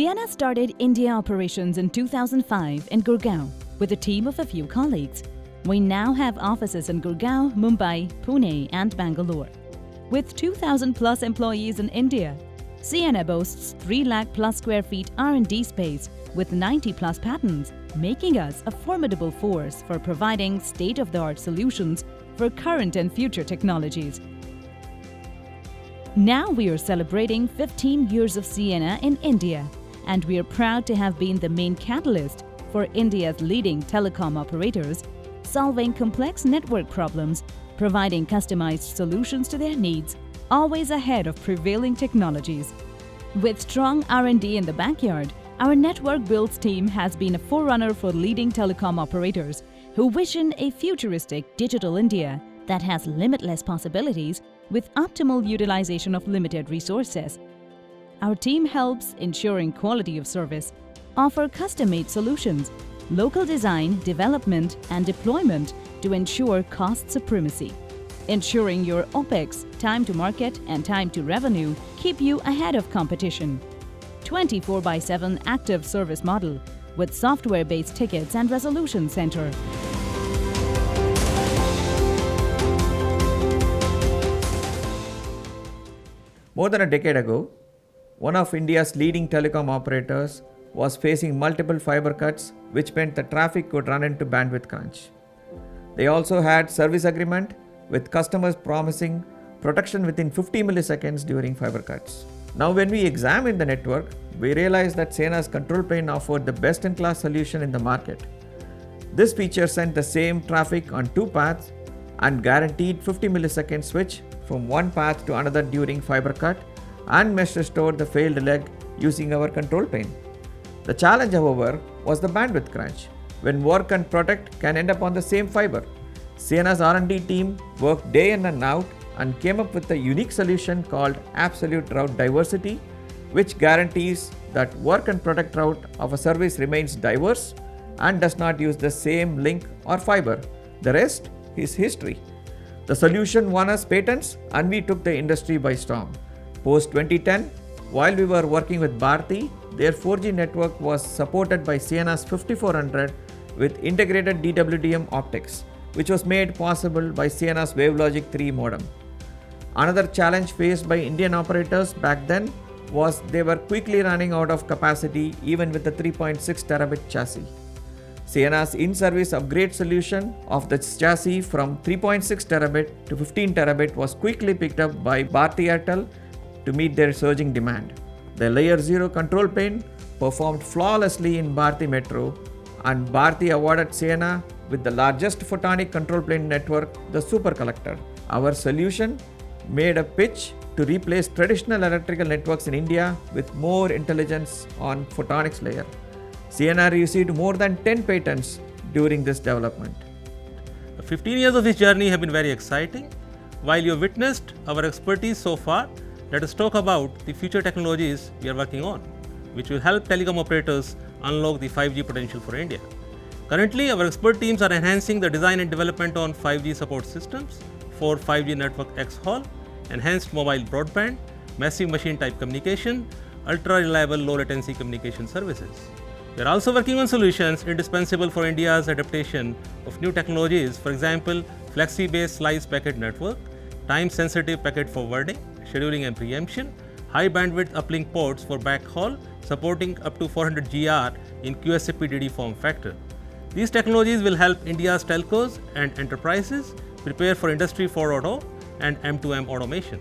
Ciena started India operations in 2005 in Gurgaon with a team of a few colleagues. We now have offices in Gurgaon, Mumbai, Pune and Bangalore. With 2,000 plus employees in India, Ciena boasts 3 lakh plus square feet R&D space with 90 plus patents, making us a formidable force for providing state-of-the-art solutions for current and future technologies. Now we are celebrating 15 years of Ciena in India, and we are proud to have been the main catalyst for India's leading telecom operators, solving complex network problems, providing customized solutions to their needs, always ahead of prevailing technologies. With strong R&D in the backyard, our network builds team has been a forerunner for leading telecom operators who vision a futuristic digital India that has limitless possibilities with optimal utilization of limited resources. Our team helps ensuring quality of service, offer custom-made solutions, local design, development and deployment to ensure cost supremacy. Ensuring your OPEX, time to market and time to revenue keep you ahead of competition. 24/7 active service model with software-based tickets and resolution center. More than a decade ago, one of India's leading telecom operators was facing multiple fiber cuts, which meant the traffic could run into bandwidth crunch. They also had service agreement with customers promising protection within 50 milliseconds during fiber cuts. Now when we examine the network, we realize that Ciena's control plane offered the best-in-class solution in the market. This feature sent the same traffic on 2 paths and guaranteed 50 millisecond switch from one path to another during fiber cut and mesh restored the failed leg using our control plane. The challenge, however, was the bandwidth crunch, when work and protect can end up on the same fiber. Ciena's R&D team worked day in and out and came up with a unique solution called Absolute Route Diversity, which guarantees that work and protect route of a service remains diverse and does not use the same link or fiber. The rest is history. The solution won us patents and we took the industry by storm. Post 2010, while we were working with Bharti, their 4G network was supported by Ciena's 5400 with integrated DWDM optics, which was made possible by Ciena's WaveLogic 3 modem. Another challenge faced by Indian operators back then was they were quickly running out of capacity even with the 3.6 terabit chassis. Ciena's in-service upgrade solution of the chassis from 3.6 terabit to 15 terabit was quickly picked up by Bharti Airtel to meet their surging demand. The Layer 0 control plane performed flawlessly in Bharti Metro, and Bharti awarded Ciena with the largest photonic control plane network, the Supercollector. Our solution made a pitch to replace traditional electrical networks in India with more intelligence on photonics layer. Ciena received more than 10 patents during this development. 15 years of this journey have been very exciting. While you have witnessed our expertise so far, let us talk about the future technologies we are working on, which will help telecom operators unlock the 5G potential for India. Currently, our expert teams are enhancing the design and development on 5G support systems for 5G network X-Hall, enhanced mobile broadband, massive machine type communication, ultra-reliable low-latency communication services. We are also working on solutions indispensable for India's adaptation of new technologies, for example, flexi-based slice packet network, time-sensitive packet forwarding, scheduling and preemption, high bandwidth uplink ports for backhaul, supporting up to 400 GR in QSFP-DD form factor. These technologies will help India's telcos and enterprises prepare for Industry 4.0 and M2M automation.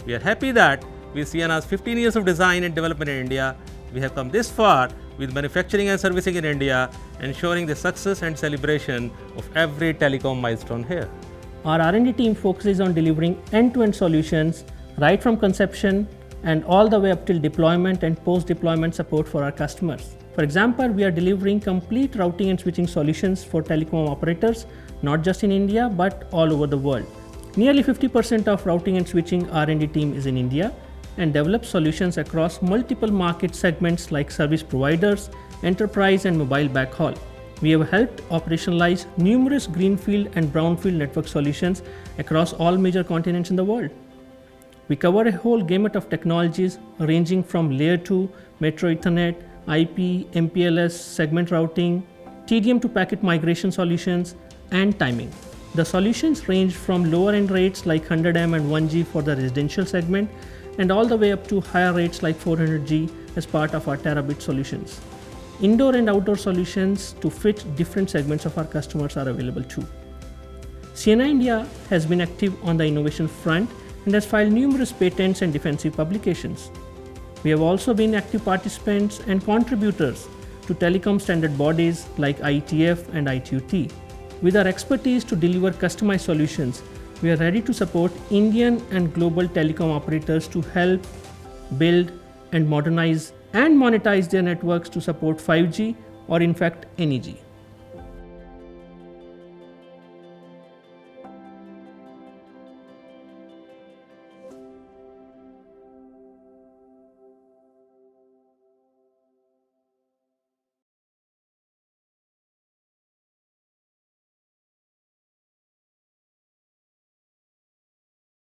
We are happy that with Ciena's 15 years of design and development in India, we have come this far with manufacturing and servicing in India, ensuring the success and celebration of every telecom milestone here. Our R&D team focuses on delivering end-to-end solutions right from conception and all the way up till deployment and post-deployment support for our customers. For example, we are delivering complete routing and switching solutions for telecom operators, not just in India, but all over the world. Nearly 50% of routing and switching R&D team is in India and develops solutions across multiple market segments like service providers, enterprise and mobile backhaul. We have helped operationalize numerous greenfield and brownfield network solutions across all major continents in the world. We cover a whole gamut of technologies ranging from Layer 2, Metro Ethernet, IP, MPLS, segment routing, TDM to packet migration solutions, and timing. The solutions range from lower end rates like 100M and 1G for the residential segment and all the way up to higher rates like 400G as part of our terabit solutions. Indoor and outdoor solutions to fit different segments of our customers are available too. Ciena India has been active on the innovation front and has filed numerous patents and defensive publications. We have also been active participants and contributors to telecom standard bodies like IETF and ITU-T. With our expertise to deliver customized solutions, we are ready to support Indian and global telecom operators to help build and modernize and monetize their networks to support 5G or in fact any G.